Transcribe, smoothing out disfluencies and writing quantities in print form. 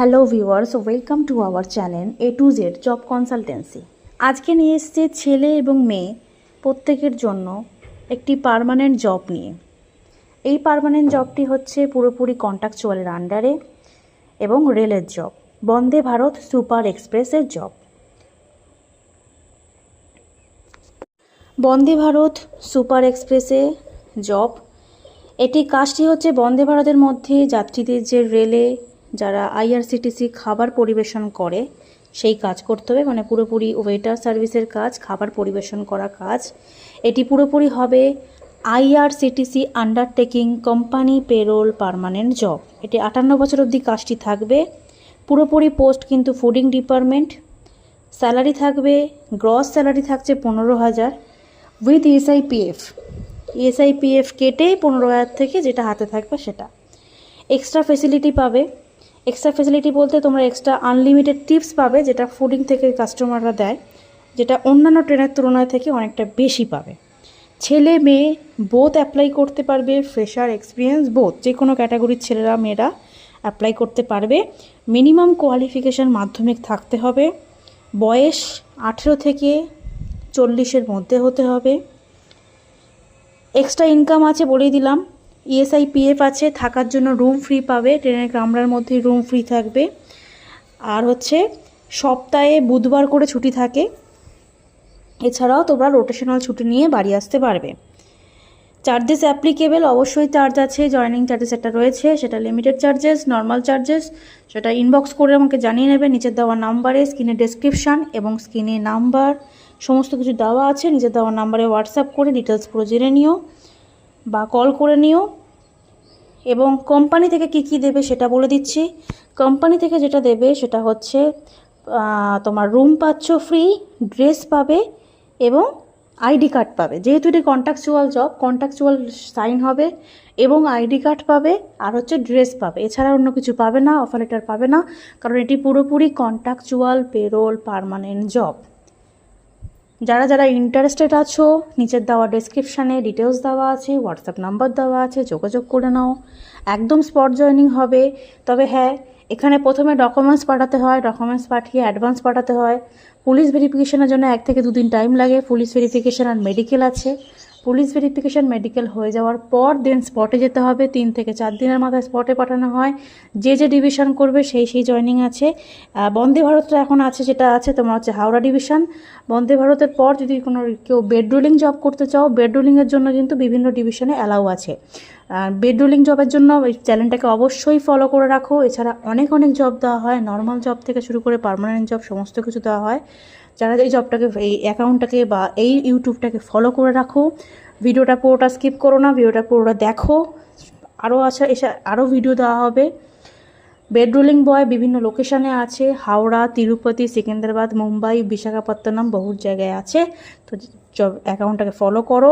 Hello viewers, welcome to our channel A to Z job consultancy. আজকে নিয়ে এসেছে ছেলে এবং মেয়ে প্রত্যেকের জন্য একটি পার্মানেন্ট জব নিয়ে। এই পার্মানেন্ট জবটি হচ্ছে পুরোপুরি কন্ট্রাকচুয়ালের আন্ডারে এবং রেলের জব, বন্দে ভারত সুপার এক্সপ্রেসের জব। বন্দে ভারত সুপার এক্সপ্রেসে জব, এটি কাজটি হচ্ছে বন্দে ভারতের মধ্যে যাত্রীদের যে রেলে যারা IRCTC খাবার পরিবেশন করে সেই কাজ করতে হবে, মানে পুরোপুরি ওয়েটার সার্ভিসের কাজ, খাবার পরিবেশন করা কাজ। এটি পুরোপুরি হবে IRCTC undertaking company payroll permanent job. এটি 58 বছর অবধি কাজটি থাকবে। পুরোপুরি পোস্ট কিন্তু ফুডিং ডিপার্টমেন্ট। স্যালারি থাকবে, গ্রস স্যালারি থাকছে 15,000 উইথ ESIPF কেটে 15,000 থেকে যেটা হাতে থাকবে সেটা। এক্সট্রা ফেসিলিটি পাবে। এক্সট্রা ফেসিলিটি বলতে তোমরা এক্সট্রা আনলিমিটেড টিপস পাবে, যেটা ফুডিং থেকে কাস্টমাররা দেয়, যেটা অন্যান্য ট্রেনের তুলনায় থেকে অনেকটা বেশি পাবে। ছেলে মেয়ে বোথ অ্যাপ্লাই করতে পারবে, ফ্রেশার এক্সপিরিয়েন্স বোথ, যে কোনো ক্যাটাগরির ছেলেরা মেয়েরা অ্যাপ্লাই করতে পারবে। মিনিমাম কোয়ালিফিকেশান মাধ্যমিক থাকতে হবে। বয়স 18 থেকে 40-এর মধ্যে হতে হবে। এক্সট্রা ইনকাম আছে বলেই দিলাম। ESIPF আছে, থাকার জন্য রুম ফ্রি পাবে, ট্রেনের কামরার মধ্যে রুম ফ্রি থাকবে। আর হচ্ছে সপ্তাহে বুধবার করে ছুটি থাকে। এছাড়াও তোমরা রোটেশনাল ছুটি নিয়ে বাড়ি আসতে পারবে। চার্জেস অ্যাপ্লিকেবল, অবশ্যই চার্জ আছে। জয়েনিং চার্জেস একটা রয়েছে, সেটা লিমিটেড চার্জেস, নর্মাল চার্জেস, সেটা ইনবক্স করে আমাকে জানিয়ে নেবে। নিচের দেওয়া নাম্বারে, স্ক্রিনে ডেসক্রিপশান এবং স্ক্রিনে নাম্বার সমস্ত কিছু দেওয়া আছে। নিচের দেওয়া নাম্বারে হোয়াটসঅ্যাপ করে ডিটেলস পুরো জেনে নিও বা কল করে নিও। এবং কোম্পানি থেকে কি দেবে সেটা বলে দিচ্ছি। কোম্পানি থেকে যেটা দেবে সেটা হচ্ছে তোমার রুম পাচ্ছ ফ্রি, ড্রেস পাবে এবং ID কার্ড পাবে। যেহেতু এটি কন্ট্রাকচুয়াল জব, কন্ট্রাকচুয়াল সাইন হবে এবং ID কার্ড পাবে আর হচ্ছে ড্রেস পাবে। এছাড়া অন্য কিছু পাবে না, অফার লেটার পাবে না, কারণ এটি পুরোপুরি কন্ট্রাকচুয়াল পেরোল পার্মানেন্ট জব। যারা যারা ইন্টারেস্টেড আছো, নিচের দেওয়া ডেসক্রিপশানে ডিটেলস দেওয়া আছে, হোয়াটসঅ্যাপ নাম্বার দেওয়া আছে, যোগাযোগ করে নাও। একদম স্পট জয়েনিং হবে। তবে হ্যাঁ, এখানে প্রথমে ডকুমেন্টস পাঠাতে হয়, ডকুমেন্টস পাঠিয়ে অ্যাডভান্স পাঠাতে হয়। পুলিশ ভেরিফিকেশনের জন্য 1 থেকে 2 দিন টাইম লাগে। পুলিশ ভেরিফিকেশান আর মেডিকেল আছে। পুলিশ ভেরিফিকেশান মেডিকেল হয়ে যাওয়ার পর দেন স্পটে যেতে হবে। 3 থেকে 4 দিনের মাথায় স্পটে পাঠানো হয়। যে ডিভিশন করবে সেই জয়েনিং আছে। বন্দে ভারতটা এখন আছে, যেটা আছে তোমার হচ্ছে হাওড়া ডিভিশন। বন্দে ভারতের পর যদি কেউ বেড রোলিং জব করতে চাও, বেড রোলিংয়ের জন্য কিন্তু বিভিন্ন ডিভিশনে অ্যালাউ আছে। বেড রোলিং জবের জন্য এই চ্যানেলটাকে অবশ্যই ফলো করে রাখো। এছাড়া অনেক জব দেওয়া হয়, নর্মাল জব থেকে শুরু করে পার্মানেন্ট জব সমস্ত কিছু দেওয়া হয়। যারা এই জবটাকে, এই অ্যাকাউন্টটাকে বা এই ইউটিউবটাকে ফলো করে রাখো। ভিডিওটা পুরোটা স্কিপ করো না, ভিডিওটা পুরোটা দেখো। আরও ভিডিও দেওয়া হবে। বেড রোলিং বয় বিভিন্ন লোকেশানে আছে, হাওড়া, তিরুপতি, সিকেন্দ্রাবাদ, মুম্বাই, বিশাখাপত্তনম, বহু জায়গায় আছে। তো জব অ্যাকাউন্টটাকে ফলো করো।